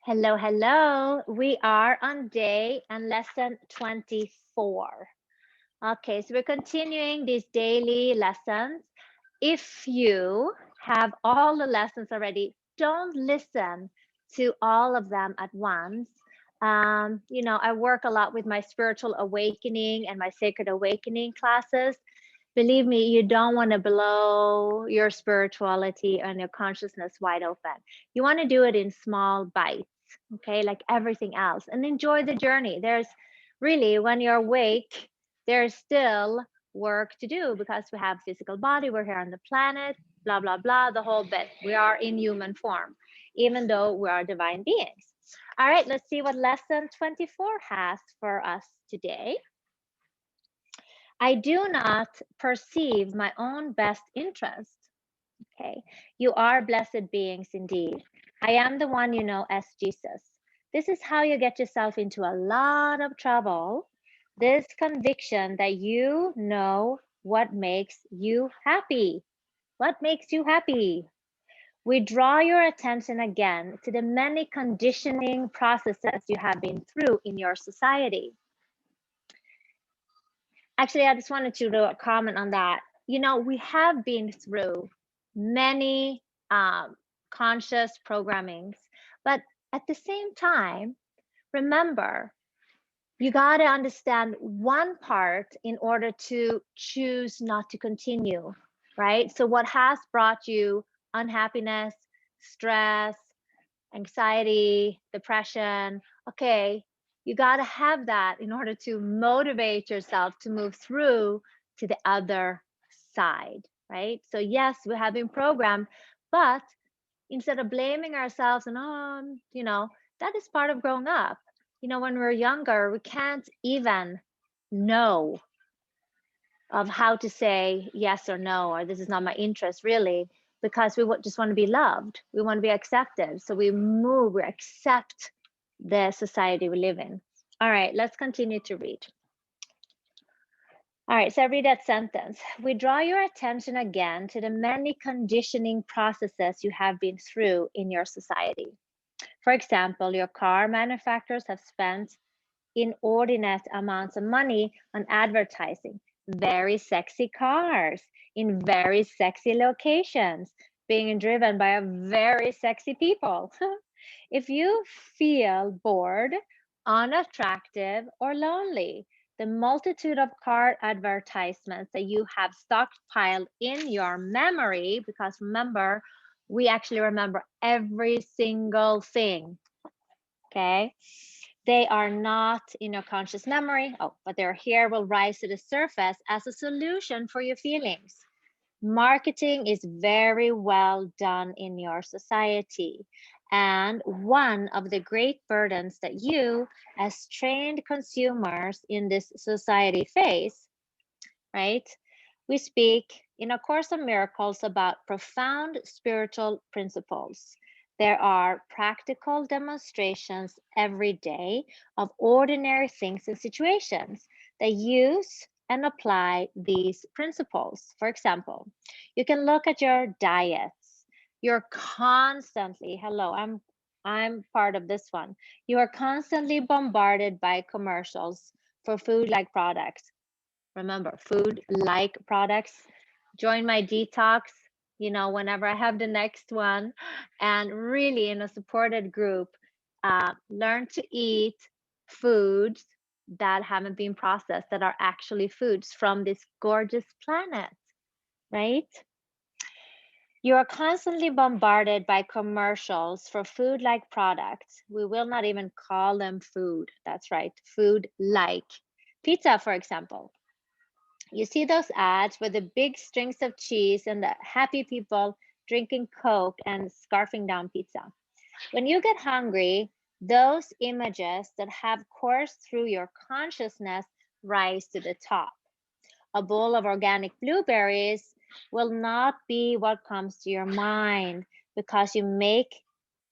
Hello, hello. We are on day and lesson 24. Okay, so we're continuing these daily lessons. If you have all the lessons already, don't listen to all of them at once. I work a lot with my spiritual awakening and my sacred awakening classes. Believe me, you don't want to blow your spirituality and your consciousness wide open. You want to do it in small bites, okay, like everything else, and enjoy the journey. There's really, when you're awake, there's still work to do because we have physical body, we're here on the planet, blah, blah, blah, the whole bit. We are in human form, even though we are divine beings. All right, let's see what lesson 24 has for us today. I do not perceive my own best interest. Okay, you are blessed beings indeed. I am the one you know as Jesus. This is how you get yourself into a lot of trouble. This conviction that you know what makes you happy. What makes you happy? We draw your attention again to the many conditioning processes you have been through in your society. Actually, I just wanted to do a comment on that. We have been through many conscious programmings, but at the same time, remember, you got to understand one part in order to choose not to continue, right? So what has brought you unhappiness, stress, anxiety, depression? Okay, you got to have that in order to motivate yourself to move through to the other side, right? So yes, we have been programmed, but instead of blaming ourselves and that is part of growing up. When we're younger, we can't even know of how to say yes or no, or this is not my interest really, because we just want to be loved. We want to be accepted. So we accept the society we live in. All right, let's continue to read. All right, so I read that sentence. We draw your attention again to the many conditioning processes you have been through in your society. For example, your car manufacturers have spent inordinate amounts of money on advertising very sexy cars in very sexy locations being driven by a very sexy people. If you feel bored, unattractive, or lonely, the multitude of car advertisements that you have stockpiled in your memory, because remember, we actually remember every single thing, okay? They are not in your conscious memory, but they're here, will rise to the surface as a solution for your feelings. Marketing is very well done in your society. And one of the great burdens that you, as trained consumers in this society, face, right? We speak in A Course of Miracles about profound spiritual principles. There are practical demonstrations every day of ordinary things and situations that use and apply these principles. For example, you can look at your diets. You're constantly, hello, I'm part of this one. You are constantly bombarded by commercials for food-like products. Remember, food-like products. Join my detox, whenever I have the next one, and really in a supported group, learn to eat foods that haven't been processed, that are actually foods from this gorgeous planet, right? You are constantly bombarded by commercials for food-like products. We will not even call them food. That's right, food-like. Pizza, for example. You see those ads with the big strings of cheese and the happy people drinking Coke and scarfing down pizza. When you get hungry, those images that have coursed through your consciousness rise to the top. A bowl of organic blueberries will not be what comes to your mind because you make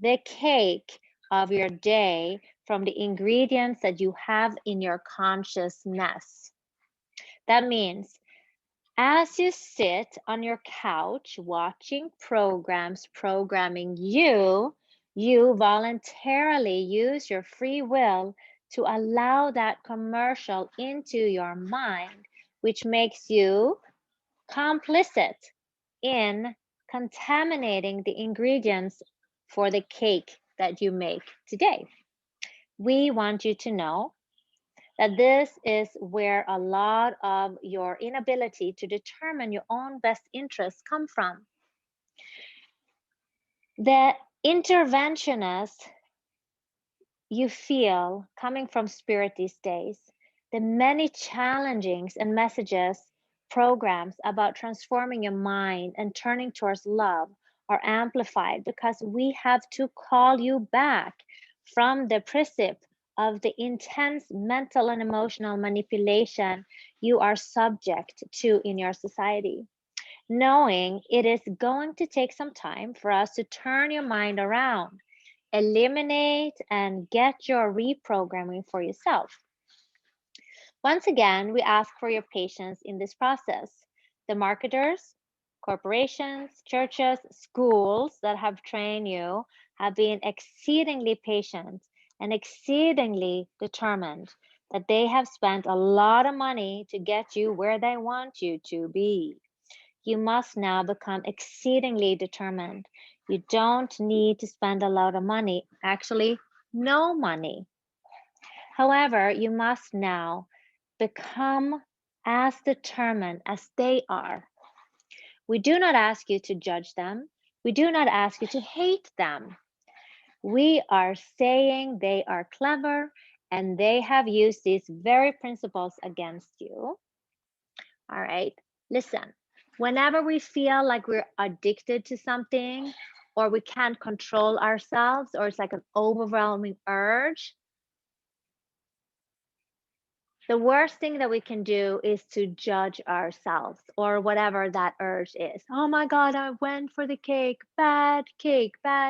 the cake of your day from the ingredients that you have in your consciousness. That means as you sit on your couch watching programs programming you, You voluntarily use your free will to allow that commercial into your mind, which makes you complicit in contaminating the ingredients for the cake that you make today. We want you to know that this is where a lot of your inability to determine your own best interests come from. The interventionist you feel coming from spirit these days, the many challengings and messages, programs about transforming your mind and turning towards love are amplified because we have to call you back from the precipice of the intense mental and emotional manipulation you are subject to in your society. Knowing it is going to take some time for us to turn your mind around, eliminate, and get your reprogramming for yourself. Once again, we ask for your patience in this process. The marketers, corporations, churches, schools that have trained you have been exceedingly patient and exceedingly determined that they have spent a lot of money to get you where they want you to be. You must now become exceedingly determined. You don't need to spend a lot of money, actually, no money. However, you must now become as determined as they are. We do not ask you to judge them. We do not ask you to hate them. We are saying they are clever and they have used these very principles against you. All right, listen. Whenever we feel like we're addicted to something or we can't control ourselves or it's like an overwhelming urge, the worst thing that we can do is to judge ourselves or whatever that urge is. Oh my God, I went for the cake, bad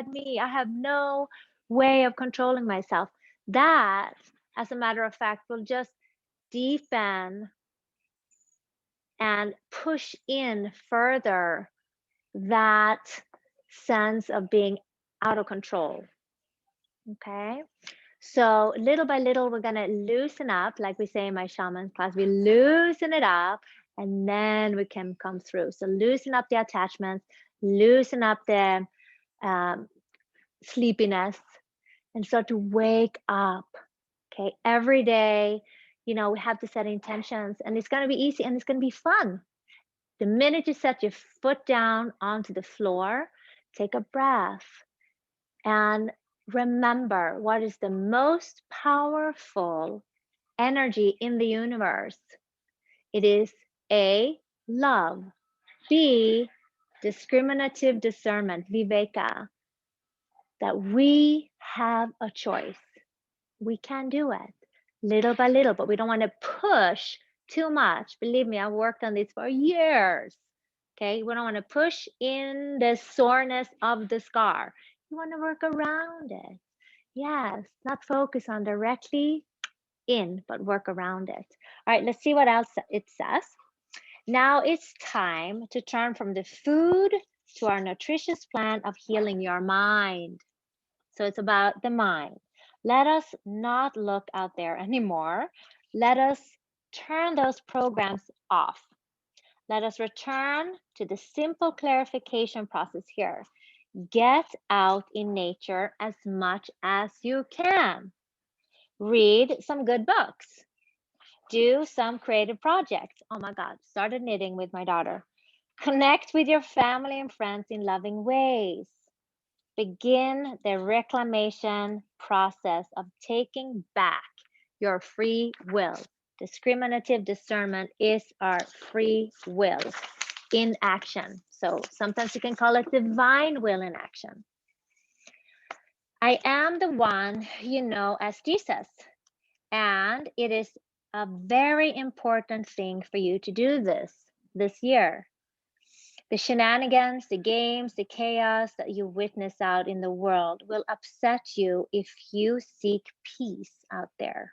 me. I have no way of controlling myself. That, as a matter of fact, will just deepen and push in further that sense of being out of control. Okay. So little by little, we're going to loosen up, like we say in my shaman class, we loosen it up and then we can come through. So loosen up the attachments, loosen up the sleepiness, and start to wake up. Okay. Every day, we have to set intentions and it's going to be easy and it's going to be fun. The minute you set your foot down onto the floor, take a breath and remember what is the most powerful energy in the universe. It is A, love, B, discriminative discernment, viveka, that we have a choice. We can do it little by little, but we don't want to push too much. Believe me, I've worked on this for years. Okay, we don't want to push in the soreness of the scar. You want to work around it. Yes, not focus on directly in, but work around it. All right, let's see what else it says. Now it's time to turn from the food to our nutritious plan of healing your mind. So it's about the mind. Let us not look out there anymore. Let us turn those programs off. Let us return to the simple clarification process here. Get out in nature as much as you can. Read some good books. Do some creative projects. Oh my God, started knitting with my daughter. Connect with your family and friends in loving ways. Begin the reclamation process of taking back your free will. Discriminative discernment is our free will in action. So sometimes you can call it divine will in action. I am the one you know as Jesus, and it is a very important thing for you to do this year. The shenanigans, the games, the chaos that you witness out in the world will upset you if you seek peace out there.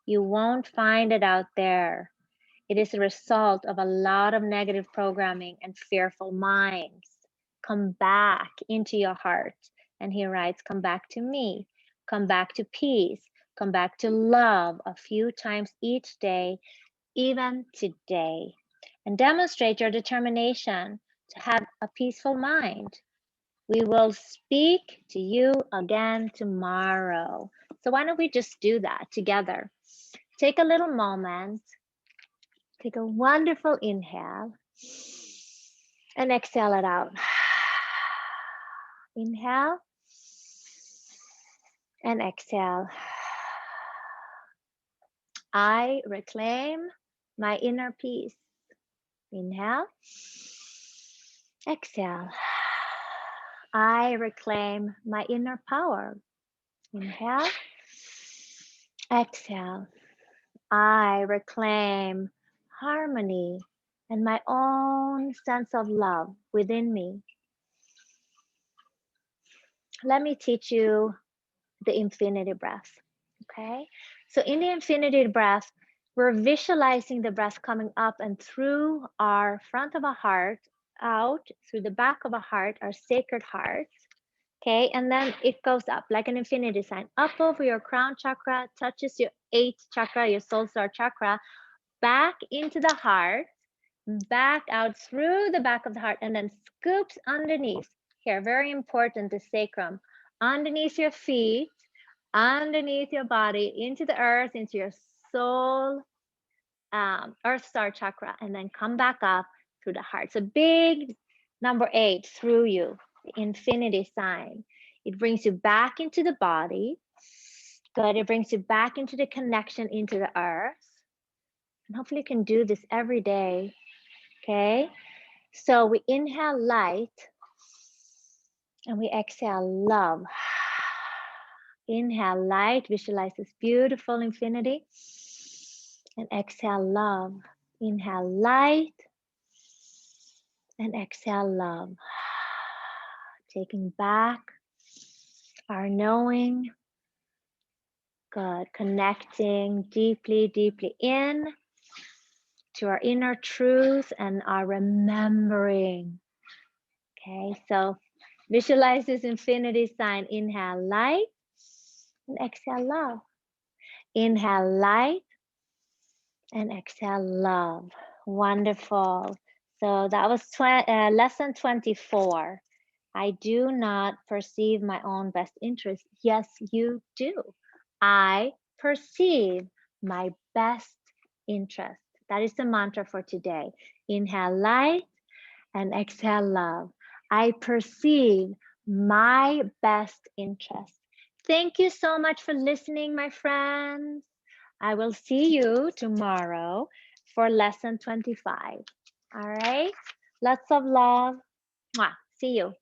You won't find it out there. It is a result of a lot of negative programming and fearful minds. Come back into your heart. And he writes, come back to me, come back to peace, come back to love a few times each day, even today. And demonstrate your determination to have a peaceful mind. We will speak to you again tomorrow. So why don't we just do that together? Take a little moment. Take a wonderful inhale and exhale it out. Inhale and exhale. I reclaim my inner peace. Inhale. Exhale. I reclaim my inner power. Inhale. Exhale. I reclaim harmony and my own sense of love within me. Let me teach you the infinity breath. Okay? So in the infinity breath, we're visualizing the breath coming up and through our front of our heart, out through the back of our heart, our sacred heart. Okay, and then it goes up like an infinity sign, up over your crown chakra, touches your 8th chakra, your soul star chakra, back into the heart, back out through the back of the heart, and then scoops underneath. Here, very important, the sacrum, underneath your feet, underneath your body, into the earth, into your soul, earth star chakra, and then come back up through the heart. So big number 8 through you, the infinity sign. It brings you back into the body. Good. It brings you back into the connection into the earth. And hopefully you can do this every day. Okay. So we inhale light and we exhale love. Inhale light, visualize this beautiful infinity. And exhale love. Inhale light and exhale love. Taking back our knowing. Good. Connecting deeply, deeply in to our inner truth and our remembering. Okay, so visualize this infinity sign. Inhale light and exhale love. Inhale light and exhale love. Wonderful. So that was lesson 24. I do not perceive my own best interest. Yes, you do. I perceive my best interest. That is the mantra for today. Inhale light and exhale love. I perceive my best interest. Thank you so much for listening, my friends. I will see you tomorrow for lesson 25. All right. Lots of love. Mwah. See you.